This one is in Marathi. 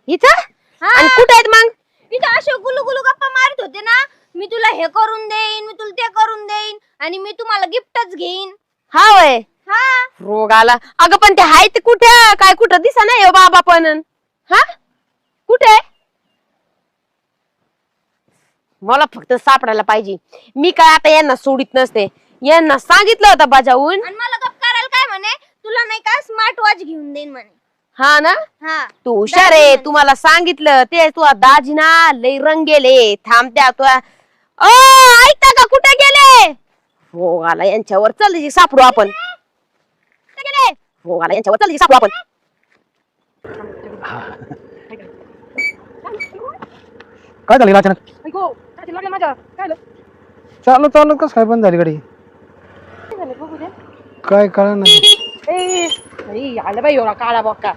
इथं आणि कुठे आहेत मग? इथं असे गुलू गुलू गप्पा मारत होते ना, मी तुला हे करून देईन, मी तुला ते करून देईन आणि मी तुम्हाला गिफ्टच घेईन. हा वय हा रोग आला. अगं पण ते हाय ते कुठे काय कुठं दिसा नाही हो बाबा पण. हा कुठे? मला फक्त सापडायला पाहिजे. मी काय आता यांना सोडित नसते. यांना सांगितलं होतं बजावून. आणि मला गप करायला काय म्हणे, तुला नाही का स्मार्ट वॉच घेऊन देईन म्हणे. हा ना हा तू हुशार आहे. तुम्हाला सांगितलं ते तू दाजी ना लय रंगेले थांबत्या तू. ऐकता का कुठे गेले? हो आला यांच्यावर चल सापडू आपण. कुठे गेले? हो आला यांच्यावर चल सापडू आपण. काय झाली अचानक? ऐको काय लागलं माझ्या काय झालं? चालू चालू कस काय बंद झाली गाडी? काय कळलं नाही. ए आलं बाई एवढा काळा बॉक्का.